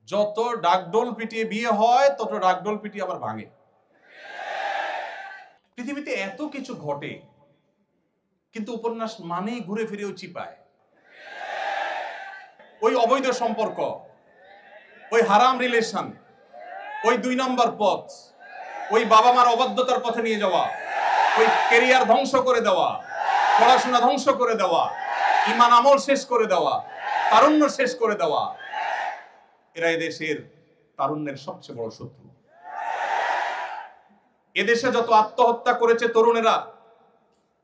যত ডাকডোল পিটিয়ে বিয়ে হয় তত ডাকডোল পিটিয়ে আবার ভাঙে। পৃথিবীতে এত কিছু ঘটে, কিন্তু উপন্যাস মানেই ঘুরে ফিরেও চিপায়। ওই অবৈধ সম্পর্ক, ওই হারাম রিলেশন, ওই 2 নম্বর পথ, ওই বাবা মার অবাধ্যতার পথে নিয়ে যাওয়া, ওই ক্যারিয়ার ধ্বংস করে দেওয়া, পড়াশোনা ধ্বংস করে দেওয়া, ঈমান আমল শেষ করে দেওয়া, তারুণ্য শেষ করে দেওয়া, এরা এদেশের তারুণ্যের সবচেয়ে বড় শত্রু। এদেশে যত আত্মহত্যা করেছে তরুণেরা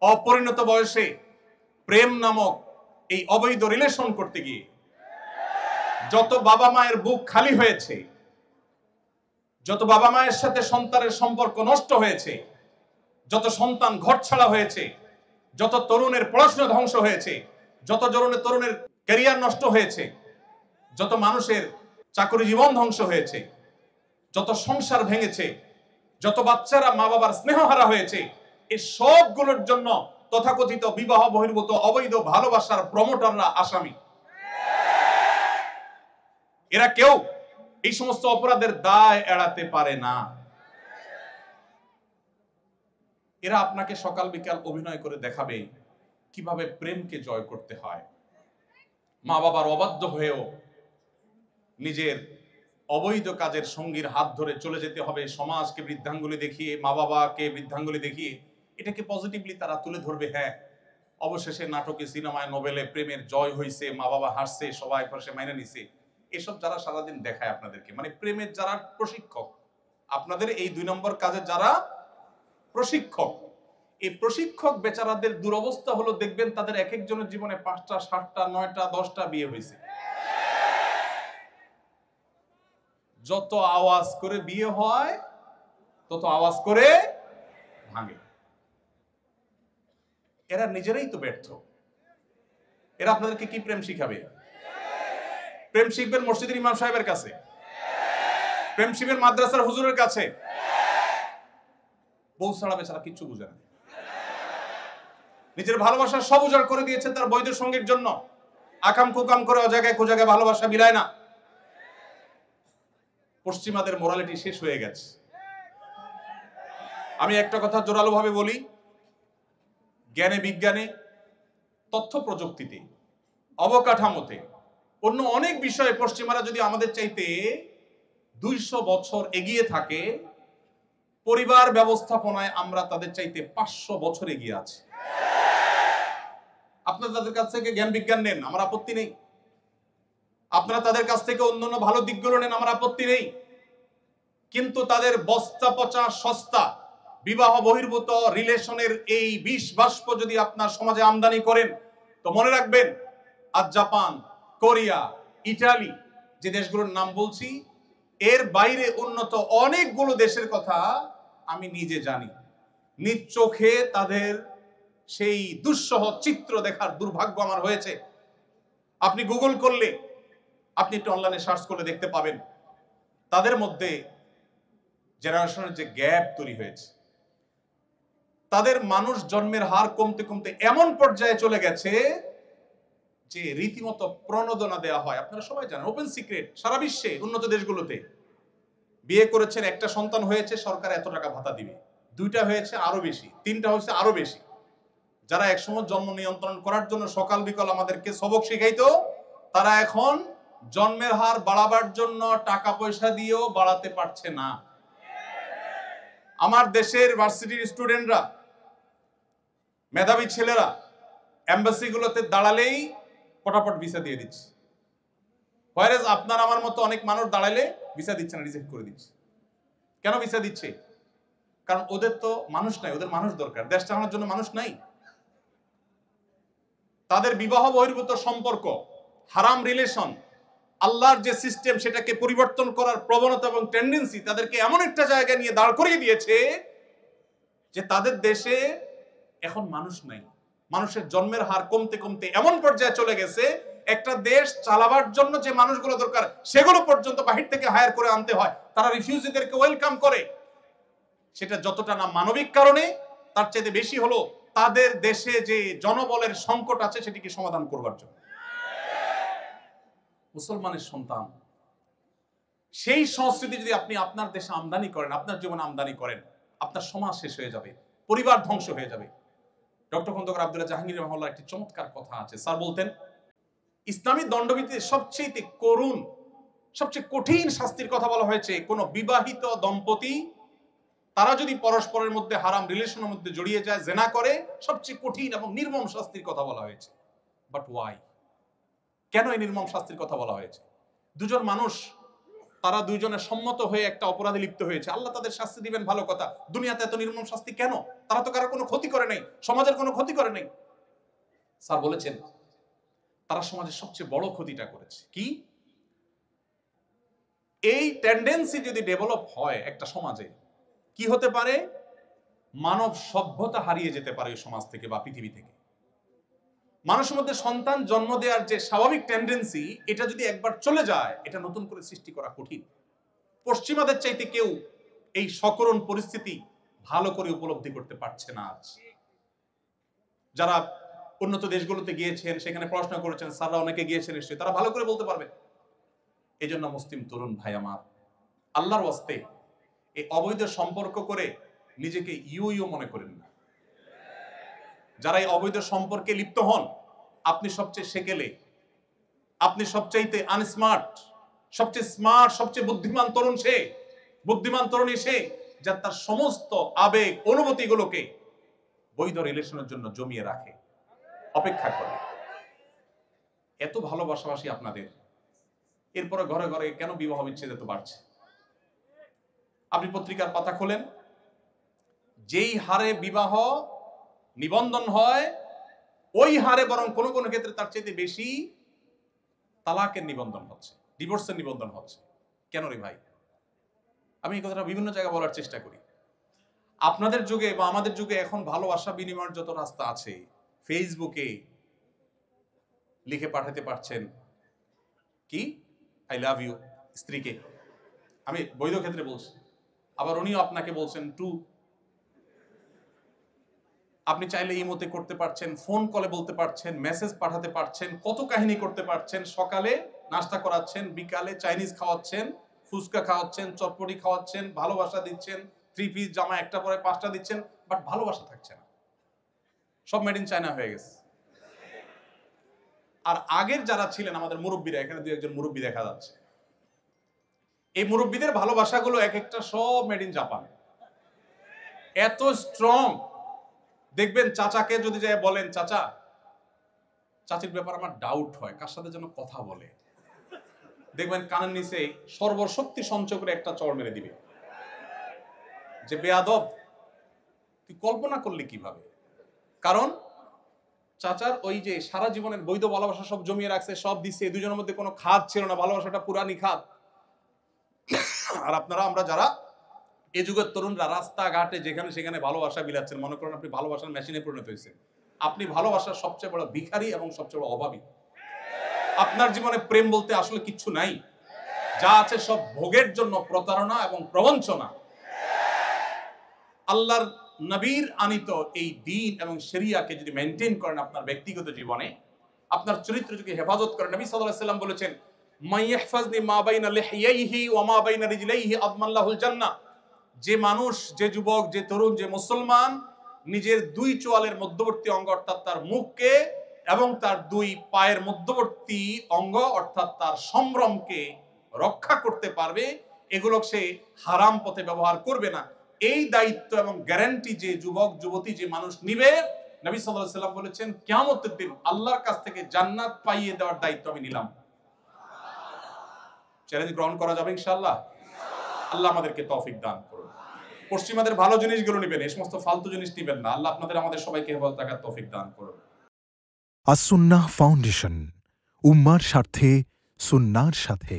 অপরিণত বয়সে প্রেম নামক এই অবৈধ রিলেশন করতে গিয়ে, যত বাবা মায়ের বুক খালি হয়েছে, যত বাবা মায়ের সাথে সন্তানের সম্পর্ক নষ্ট হয়েছে, যত সন্তান ঘরছাড়া হয়েছে, যত তরুণের পড়াশোনা ধ্বংস হয়েছে, যত তরুণের ক্যারিয়ার নষ্ট হয়েছে, যত মানুষের চাকরি জীবন ধ্বংস হয়েছে, যত সংসার ভেঙেছে, যত বাচ্চারা মা বাবার স্নেহহারা হয়েছে, এই সবগুলোর জন্য তথাকথিত বিবাহ বহির্ভূত অবৈধ ভালোবাসার প্রমোটাররা আসামি। এরা কেউ এই সমস্ত অপরাধের দায় এড়াতে পারে না। এরা আপনাকে সকাল বিকাল অভিনয় করে দেখাবে কিভাবে প্রেমকে জয় করতে হয়। মা বাবার অবাধ্য হয়েও নিজের অবৈধ কাজের সঙ্গীর হাত ধরে চলে যেতে হবে, সমাজকে বৃদ্ধাঙ্গুলি দেখিয়ে, মা বাবাকে বৃদ্ধাঙ্গুলি দেখিয়ে এটাকে পজিটিভলি তারা তুলে ধরবে। হ্যাঁ, অবশেষে নাটকে, সিনেমায়, নোবেলে প্রেমের জয় হয়েছে, মা বাবা হাসছে, সবাই পাশে মাইনে নিছে। এসব যারা সারাদিন দেখায় আপনাদেরকে, মানে প্রেমের যারা প্রশিক্ষক, আপনাদের এই 2 নম্বর কাজে যারা প্রশিক্ষক, এই প্রশিক্ষক বেচারাদের দুরবস্থা হলো, দেখবেন তাদের এক একজনের জীবনে 5টা, 7টা, 9টা, 10টা বিয়ে হয়েছে। যত আওয়াজ করে বিয়ে হয় তত আওয়াজ করে ভাঙে। এরা নিজেরাই তো ব্যর্থ। এরা আপনাদেরকে কি প্রেম শিখাবে? প্রেম শিখবেন মসজিদের ইমাম সাহেবের কাছে, প্রেম শিখবেন মাদ্রাসার হুজুরের কাছে। বউ ছাড়া বেচারা কিচ্ছু বুঝে না। নিজের ভালোবাসা সব উজাড় করে দিয়েছে তার বৈধ সঙ্গীর জন্য। আকাম কুকাম করে অজায়গায় কুজায়গায় ভালোবাসা বিলায় না। পশ্চিমাদের মোরালিটি শেষ হয়ে গেছে। আমি একটা কথা জোরালো ভাবে বলি, জ্ঞানে বিজ্ঞানে, তথ্য প্রযুক্তিতে, অবকাঠামোতে, অন্য অনেক বিষয়ে পশ্চিমারা যদি আমাদের চাইতে 200 বছর এগিয়ে থাকে, পরিবার ব্যবস্থাপনায় আমরা তাদের চাইতে 500 বছর এগিয়ে আছি। আপনারা তাদের কাছ থেকে জ্ঞান বিজ্ঞান নেন, আমার আপত্তি নেই। আপনারা তাদের কাছ থেকে অন্যান্য ভালো দিকগুলো নেন, আমার আপত্তি নেই। কিন্তু তাদের বস্তা পচা সস্তা বিবাহ বহির্ভূত রিলেশনের এই বিষ বাষ্প যদি আপনার সমাজে আমদানি করেন, তো মনে রাখবেন, আজ জাপান, কোরিয়া, ইটালি, যে দেশগুলোর নাম বলছি, এর বাইরে উন্নত অনেকগুলো দেশের কথা আমি নিজে জানি। নিজ চোখে তাদের সেই দুঃসহ চিত্র দেখার দুর্ভাগ্য আমার হয়েছে। আপনি গুগল করলে, আপনি একটু অনলাইনে সার্চ করলে দেখতে পাবেন তাদের মধ্যে জেনারেশনের যে গ্যাপ তৈরি হয়েছে, তাদের মানুষ জন্মের হার কমতে কমতে এমন পর্যায়ে চলে গেছে যে রীতিমতো প্রণোদনা দেওয়া হয়। আপনারা সবাই জানেন, ওপেন সিক্রেট, সারা বিশ্বে উন্নত দেশগুলোতে বিয়ে করেছেন, একটা সন্তান হয়েছে, সরকার এত টাকা ভাতা দিবে, 2টা হয়েছে আরো বেশি, 3টা হয়েছে আরো বেশি। যারা একসময় জন্ম নিয়ন্ত্রণ করার জন্য সকাল বিকাল আমাদেরকে সবক শিখাইতো, তারা এখন জন্মের হার বাড়াবার জন্য টাকা পয়সা দিয়েও বাড়াতে পারছে না। আমার দেশের ভার্সিটির স্টুডেন্টরা, মেধাবী ছেলেরা এম্বাসিগুলোতে দাঁড়ালেই পটাপট ভিসা দিয়ে দিচ্ছে। হোয়ারেজ আপনার আমার মতো অনেক মানুষ দাঁড়ালে ভিসা দিচ্ছে না, রিজেক্ট করে দিচ্ছে। কেন ভিসা দিচ্ছে? কারণ ওদের তো মানুষ নাই, ওদের মানুষ দরকার, দেশ চালানোর জন্য মানুষ নাই। তাদের বিবাহ বহির্ভূত সম্পর্ক, হারাম রিলেশন, আল্লাহর যে সিস্টেম সেটাকে পরিবর্তন করার প্রবণতা এবং টেন্ডেন্সি তাদেরকে এমন একটা জায়গায় নিয়ে দাঁড় করিয়ে দিয়েছে যে তাদের দেশে এখন মানুষ নাই। মানুষের জন্মের হার কমতে কমতে এমন পর্যায়ে চলে গেছে, একটা দেশ চালাবার জন্য যে মানুষগুলো দরকার সেগুলো পর্যন্ত বাহির থেকে হায়ার করে আনতে হয়। তারা রিফিউজিদেরকে ওয়েলকাম করে, সেটা যতটা না মানবিক কারণে, তার চাইতে বেশি হলো তাদের দেশে যে জনবলের সংকট আছে সেটিকে সমাধান করবার জন্য। মুসলমানের সন্তান সেই সংস্কৃতি যদি আপনি আপনার দেশে আমদানি করেন, আপনার জীবনে আমদানি করেন, আপনার সমাজ শেষ হয়ে যাবে, পরিবার ধ্বংস হয়ে যাবে। ডক্টর খন্দকার আব্দুল্লাহ জাহাঙ্গীর রহমাল্লাহ একটি চমৎকার কথা আছে। স্যার বলতেন, ইসলামী দণ্ডবিধিতে সবচেয়ে করুণ, সবচেয়ে কঠিন শাস্তির কথা বলা হয়েছে কোন বিবাহিত দম্পতি তারা যদি পরস্পরের মধ্যে হারাম রিলেশনের মধ্যে জড়িয়ে যায়, জেনা করে, সবচেয়ে কঠিন এবং নির্মম শাস্তির কথা বলা হয়েছে। But why? কেন এই নির্মম শাস্তির কথা বলা হয়েছে? দুজন মানুষ, তারা দুইজনে সম্মত হয়ে একটা অপরাধে লিপ্ত হয়েছে, আল্লাহ তাদের শাস্তি দিবেন, ভালো কথা। দুনিয়াতে এত নির্মম শাস্তি কেন? তারা তো কারো কোনো ক্ষতি করে নাই, সমাজের কোনো ক্ষতি করে নাই। স্যার বলেছেন, তারা সমাজের সবচেয়ে বড় ক্ষতিটা করেছে কি? এই টেন্ডেন্সি যদি ডেভেলপ হয় একটা সমাজে, কি হতে পারে? মানব সভ্যতা হারিয়ে যেতে পারে ওই সমাজ থেকে বা পৃথিবী থেকে। মানুষের মধ্যে সন্তান জন্ম দেওয়ার যে স্বাভাবিক টেন্ডেন্সি, এটা যদি একবার চলে যায়, এটা নতুন করে সৃষ্টি করা কঠিন। পশ্চিমাদের চাইতে কেউ এই সকরুণ পরিস্থিতি ভালো করে উপলব্ধি করতে পারছে না আজ। যারা উন্নত দেশগুলোতে গিয়েছেন, সেখানে পড়াশোনা করেছেন, স্যাররা অনেকে গিয়েছেন নিশ্চয়ই, তারা ভালো করে বলতে পারবে। এই জন্য মুসলিম তরুণ ভাই আমার, আল্লাহর ওয়াস্তে এই অবৈধ সম্পর্ক করে নিজেকে ইউ মনে করেন না। যারা এই অবৈধ সম্পর্কে লিপ্ত হন, আপনি সবচেয়ে সেকেলে, আপনি সবচাইতে আনস্মার্ট, সবচেয়ে স্মার্ট, সবচেয়ে বুদ্ধিমান তরুণ সে, বুদ্ধিমান তরুণী সে, যার তার সমস্ত আবেগ অনুভূতিগুলোকে বৈধ রিলেশনের জন্য জমিয়ে রাখে, অপেক্ষা করে। এত ভালোবাসাবাসি আপনাদের, এরপরে ঘরে ঘরে কেন বিবাহ বিচ্ছেদ এত বাড়ছে? আপনি পত্রিকার পাতা খোলেন, যেই হারে বিবাহ নিবন্ধন হয়, ওই হারে বরং কোনো কোনো ক্ষেত্রে তার চাইতে বেশি তালাকের নিবন্ধন হচ্ছে, ডিভোর্সের নিবন্ধন হচ্ছে। কেন রে ভাই? আমি এই কথাটা বিভিন্ন জায়গায় বলার চেষ্টা করি। আপনাদের যুগে বা আমাদের যুগে এখন ভালোবাসা বিনিময়ের যত রাস্তা আছে, ফেসবুকে লিখে পাঠাতে পারছেন কি আই লাভ ইউ স্ত্রীকে, আমি বৈধ ক্ষেত্রে বলছি, আবার উনিও আপনাকে বলছেন টু। আপনি চাইলে ইমোতে করতে পারছেন, ফোন কলে বলতে পারছেন, মেসেজ পাঠাতে পারছেন, কত কাহিনী করতে পারছেন। সকালে নাস্তা করাচ্ছেন, বিকালে চাইনিজ খাওয়াচ্ছেন, ফুচকা খাওয়াচ্ছেন, চটপটি খাওয়াচ্ছেন, ভালোবাসা দিচ্ছেন, 3 পিস জামা একটা পরে 5টা দিচ্ছেন, বাট ভালোবাসা থাকছে না। সব মেড ইন চায়না হয়ে গেছে। আর আগের যারা ছিলেন আমাদের মুরব্বীরা, এখানে 2-1 মুরব্বী দেখা যাচ্ছে, এই মুরব্বীদের ভালোবাসাগুলো এক একটা সব মেড ইন জাপান। এত স্ট্রং। দেখবেন চাচাকে যদি যায় বলেন, চাচা, চাচির ব্যাপার আমার ডাউট হয়, কার সাথে যেন কথা বলে, দেখবেন কানের নিচে সর্বশক্তি সঞ্চয় করে একটা চড় মেরে দিবে যে বেয়াদব, তুই কল্পনা করলি কিভাবে? কারণ চাচার ওই যে সারা জীবনের বৈধ ভালোবাসা সব জমিয়ে রাখছে, সব দিচ্ছে, দুজনের মধ্যে কোনো খাত ছিল না, ভালোবাসাটা পুরানি খাত। আর আপনারা, আমরা যারা এই যুগের তরুণরা রাস্তাঘাটে যেখানে সেখানে ভালোবাসা বিলাচ্ছেন, মনে করেন আপনি ভালোবাসার মেশিনে পরিণত হয়েছে। আপনি ভালোবাসার সবচেয়ে বড় ভিখারি এবং সবচেয়ে বড় অভাবী। আপনার জীবনে প্রেম বলতে আসলে কিচ্ছু নাই, যা আছে সব ভোগের জন্য প্রতারণা এবং প্রবঞ্চনা। আল্লাহর নবীর আনিত এই দ্বীন এবং শরিয়াকে যদি মেইনটেইন করেন আপনার ব্যক্তিগত জীবনে, আপনার চরিত্র যদি হেফাজত করেন, নবী সাল্লাল্লাহু আলাইহি ওয়াসাল্লাম বলেছেন, মাইয়াহফাজনি মা বাইনা লিহইয়াইহি ওয়া মা বাইনা রিজলাইহি আদমাল্লাহুল জান্নাহ। যে মানুষ, যে যুবক, যে তরুণ, যে মুসলমান নিজের 2 চোয়ালের মধ্যবর্তী অঙ্গ অর্থাৎ তার মুখকে এবং তার 2 পায়ের মধ্যবর্তী অঙ্গ অর্থাৎ তার সম্ভ্রমকে রক্ষা করতে পারবে, এগুলো সে হারাম পথে ব্যবহার করবে না, এই দায়িত্ব এবং গ্যারান্টি যে যুবক যুবতী, যে মানুষ নিবে, নবী সাল্লাল্লাহু আলাইহি ওয়াসাল্লাম বলেছেন, কিয়ামতের দিন আল্লাহর কাছ থেকে জান্নাত পাইয়ে দেওয়ার দায়িত্ব আমি নিলাম। চ্যালেঞ্জ গ্রহণ করা যাবে ইনশাআল্লাহ? আল্লাহ আমাদেরকে তৌফিক দান করুন। পশ্চিমাদের ভালো জিনিসগুলো নেবেন, এই সমস্ত ফালতু জিনিস নেবেন না। আল্লাহ আপনাদের আমাদের সবাইকে হেফাজত রাখার তৌফিক দান করুন। আস-সুন্নাহ ফাউন্ডেশন, উম্মার স্বার্থে সুন্নাহর সাথে।